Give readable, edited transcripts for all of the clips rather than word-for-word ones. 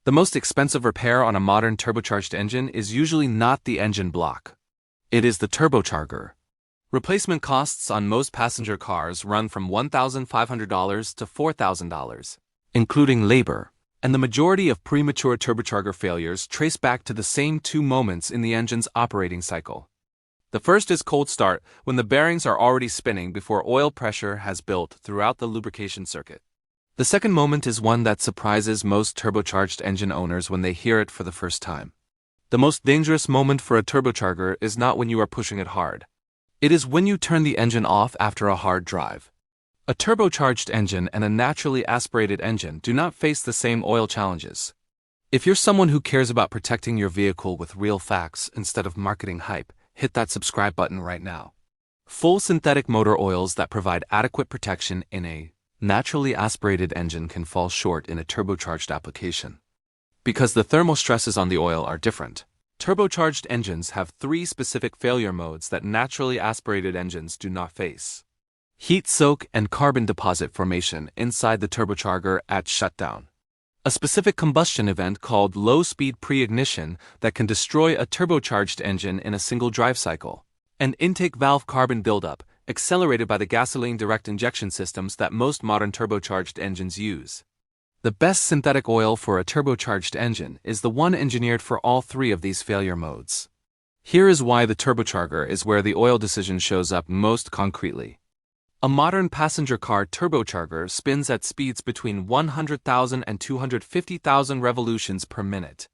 The most expensive repair on a modern turbocharged engine is usually not the engine block. It is the turbocharger. Replacement costs on most passenger cars run from $1,500 to $4,000, including labor, and the majority of premature turbocharger failures trace back to the same two moments in the engine's operating cycle. The first is cold start, when the bearings are already spinning before oil pressure has built throughout the lubrication circuit. The second moment is one that surprises most turbocharged engine owners when they hear it for the first time. The most dangerous moment for a turbocharger is not when you are pushing it hard. It is when you turn the engine off after a hard drive. A turbocharged engine and a naturally aspirated engine do not face the same oil challenges. If you're someone who cares about protecting your vehicle with real facts instead of marketing hype, hit that subscribe button right now. Full synthetic motor oils that provide adequate protection in a naturally aspirated engine can fall short in a turbocharged application. Because the thermal stresses on the oil are different, turbocharged engines have three specific failure modes that naturally aspirated engines do not face: heat soak and carbon deposit formation inside the turbocharger at shutdown, a specific combustion event called low-speed pre-ignition that can destroy a turbocharged engine in a single drive cycle, and intake valve carbon buildup, accelerated by the gasoline direct injection systems that most modern turbocharged engines use. The best synthetic oil for a turbocharged engine is the one engineered for all three of these failure modes. Here is why the turbocharger is where the oil decision shows up most concretely. A modern passenger car turbocharger spins at speeds between 100,000 and 250,000 revolutions per minute.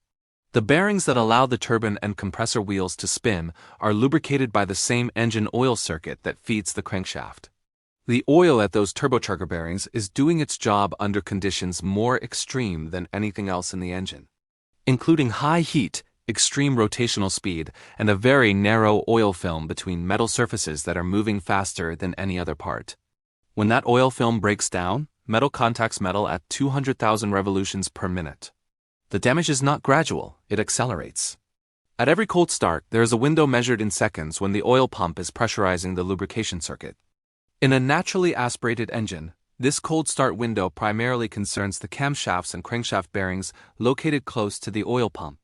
The bearings that allow the turbine and compressor wheels to spin are lubricated by the same engine oil circuit that feeds the crankshaft. The oil at those turbocharger bearings is doing its job under conditions more extreme than anything else in the engine, including high heat, extreme rotational speed, and a very narrow oil film between metal surfaces that are moving faster than any other part. When that oil film breaks down, metal contacts metal at 200,000 revolutions per minute. The damage is not gradual, it accelerates. At every cold start, there is a window measured in seconds when the oil pump is pressurizing the lubrication circuit. In a naturally aspirated engine, this cold start window primarily concerns the camshafts and crankshaft bearings located close to the oil pump.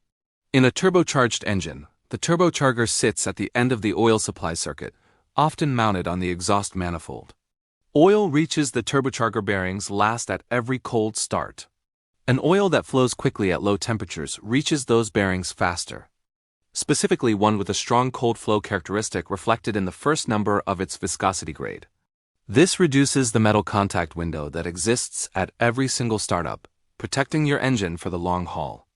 In a turbocharged engine, the turbocharger sits at the end of the oil supply circuit, often mounted on the exhaust manifold. Oil reaches the turbocharger bearings last at every cold start. An oil that flows quickly at low temperatures reaches those bearings faster. Specifically, one with a strong cold flow characteristic reflected in the first number of its viscosity grade. This reduces the metal contact window that exists at every single startup, protecting your engine for the long haul.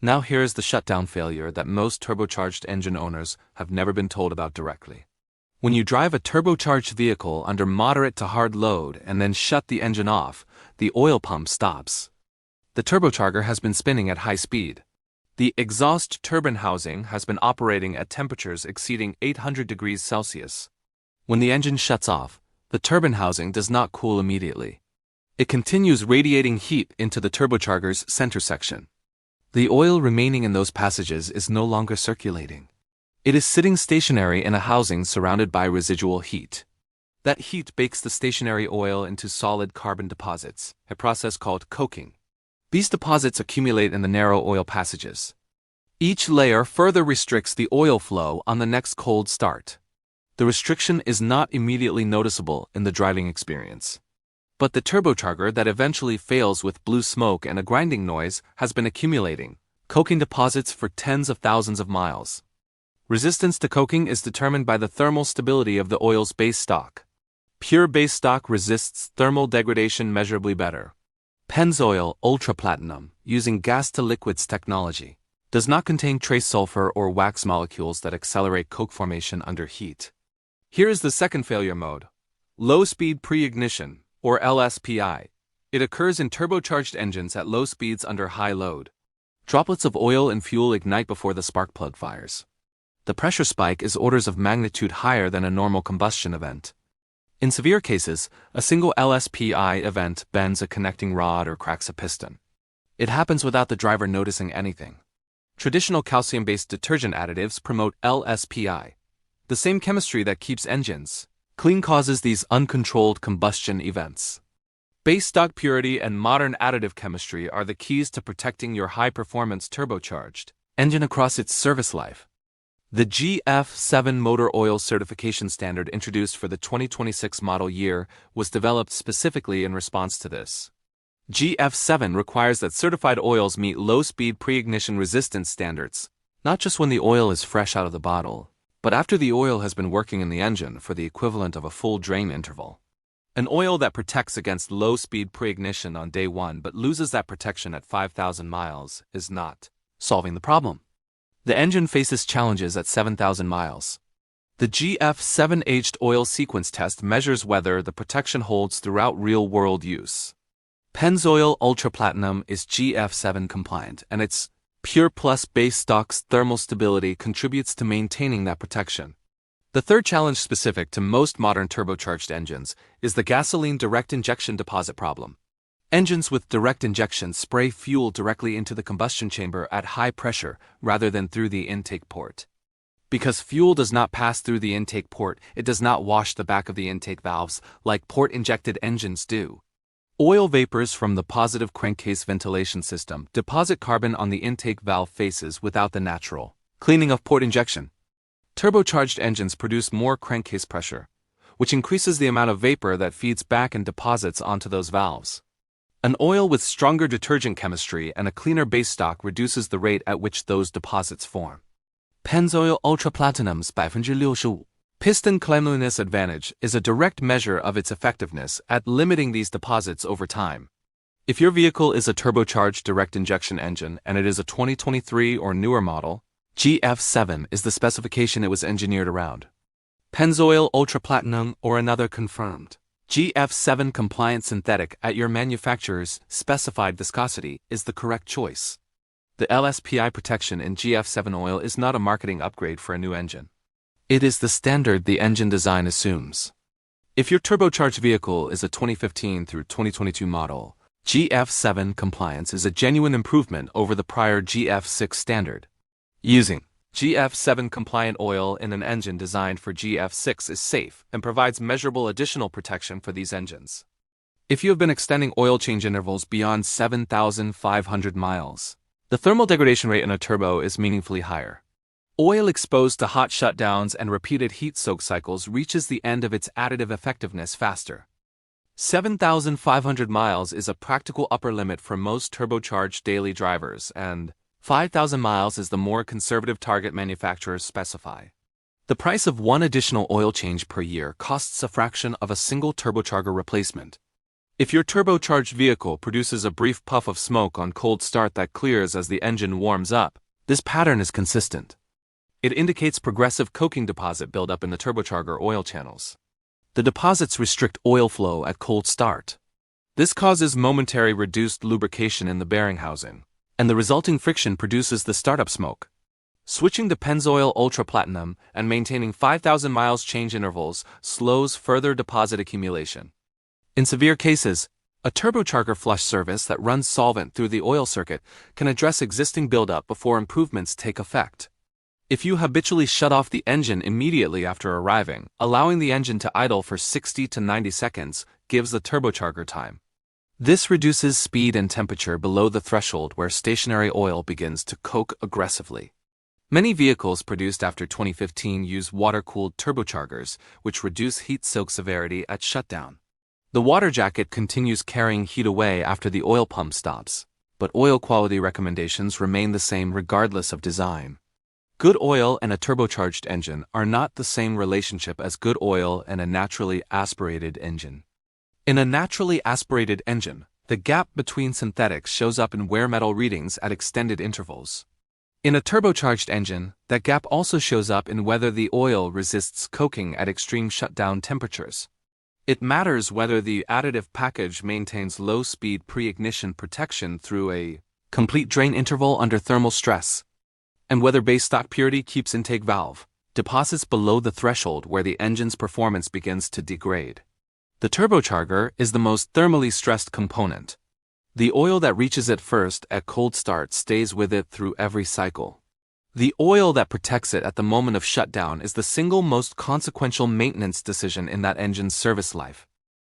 Now here's the shutdown failure that most turbocharged engine owners have never been told about directly. When you drive a turbocharged vehicle under moderate to hard load and then shut the engine off, the oil pump stops. The turbocharger has been spinning at high speed. The exhaust turbine housing has been operating at temperatures exceeding 800 degrees Celsius. When the engine shuts off, the turbine housing does not cool immediately. It continues radiating heat into the turbocharger's center section. The oil remaining in those passages is no longer circulating. It is sitting stationary in a housing surrounded by residual heat. That heat bakes the stationary oil into solid carbon deposits, a process called coking. These deposits accumulate in the narrow oil passages. Each layer further restricts the oil flow on the next cold start. The restriction is not immediately noticeable in the driving experience. But the turbocharger that eventually fails with blue smoke and a grinding noise has been accumulating, coking deposits for tens of thousands of miles. Resistance to coking is determined by the thermal stability of the oil's base stock. Pure base stock resists thermal degradation measurably better. Pennzoil Ultra Platinum, using gas-to-liquids technology, does not contain trace sulfur or wax molecules that accelerate coke formation under heat. Here is the second failure mode: low-speed pre-ignition, or LSPI. It occurs in turbocharged engines at low speeds under high load. Droplets of oil and fuel ignite before the spark plug fires. The pressure spike is orders of magnitude higher than a normal combustion event. In severe cases, a single LSPI event bends a connecting rod or cracks a piston. It happens without the driver noticing anything. Traditional calcium-based detergent additives promote LSPI. The same chemistry that keeps engines clean causes these uncontrolled combustion events. Base stock purity and modern additive chemistry are the keys to protecting your high-performance turbocharged engine across its service life. The GF7 motor oil certification standard introduced for the 2026 model year was developed specifically in response to this. GF7 requires that certified oils meet low-speed pre-ignition resistance standards, not just when the oil is fresh out of the bottle, but after the oil has been working in the engine for the equivalent of a full drain interval. An oil that protects against low-speed pre-ignition on day 1 but loses that protection at 5,000 miles is not solving the problem. The engine faces challenges at 7,000 miles. The GF7 aged oil sequence test measures whether the protection holds throughout real-world use. Pennzoil Ultra Platinum is GF7 compliant, and its Pure Plus base stock's thermal stability contributes to maintaining that protection. The third challenge specific to most modern turbocharged engines is the gasoline direct injection deposit problem. Engines with direct injection spray fuel directly into the combustion chamber at high pressure rather than through the intake port. Because fuel does not pass through the intake port, it does not wash the back of the intake valves like port-injected engines do. Oil vapors from the positive crankcase ventilation system deposit carbon on the intake valve faces without the natural cleaning of port injection. Turbocharged engines produce more crankcase pressure, which increases the amount of vapor that feeds back and deposits onto those valves. An oil with stronger detergent chemistry and a cleaner base stock reduces the rate at which those deposits form. Pennzoil Ultra Platinum's 65%. Piston cleanliness advantage is a direct measure of its effectiveness at limiting these deposits over time. If your vehicle is a turbocharged direct injection engine and it is a 2023 or newer model, GF7 is the specification it was engineered around. Pennzoil Ultra Platinum or another confirmed GF7 compliant synthetic at your manufacturer's specified viscosity is the correct choice. The LSPI protection in GF7 oil is not a marketing upgrade for a new engine. It is the standard the engine design assumes. If your turbocharged vehicle is a 2015 through 2022 model, GF7 compliance is a genuine improvement over the prior GF6 standard. Using GF7 compliant oil in an engine designed for GF6 is safe and provides measurable additional protection for these engines. If you have been extending oil change intervals beyond 7,500 miles, the thermal degradation rate in a turbo is meaningfully higher. Oil exposed to hot shutdowns and repeated heat soak cycles reaches the end of its additive effectiveness faster. 7,500 miles is a practical upper limit for most turbocharged daily drivers, and 5,000 miles is the more conservative target manufacturers specify. The price of one additional oil change per year costs a fraction of a single turbocharger replacement. If your turbocharged vehicle produces a brief puff of smoke on cold start that clears as the engine warms up, this pattern is consistent. It indicates progressive coking deposit buildup in the turbocharger oil channels. The deposits restrict oil flow at cold start. This causes momentary reduced lubrication in the bearing housing, and the resulting friction produces the startup smoke. Switching to Pennzoil Ultra Platinum and maintaining 5,000 miles change intervals slows further deposit accumulation. In severe cases, a turbocharger flush service that runs solvent through the oil circuit can address existing buildup before improvements take effect. If you habitually shut off the engine immediately after arriving, allowing the engine to idle for 60 to 90 seconds gives the turbocharger time. This reduces speed and temperature below the threshold where stationary oil begins to coke aggressively. Many vehicles produced after 2015 use water-cooled turbochargers, which reduce heat soak severity at shutdown. The water jacket continues carrying heat away after the oil pump stops, but oil quality recommendations remain the same regardless of design. Good oil and a turbocharged engine are not the same relationship as good oil and a naturally aspirated engine. In a naturally aspirated engine, the gap between synthetics shows up in wear metal readings at extended intervals. In a turbocharged engine, that gap also shows up in whether the oil resists coking at extreme shutdown temperatures. It matters whether the additive package maintains low-speed pre-ignition protection through a complete drain interval under thermal stress, and whether base stock purity keeps intake valve deposits below the threshold where the engine's performance begins to degrade. The turbocharger is the most thermally stressed component. The oil that reaches it first at cold start stays with it through every cycle. The oil that protects it at the moment of shutdown is the single most consequential maintenance decision in that engine's service life.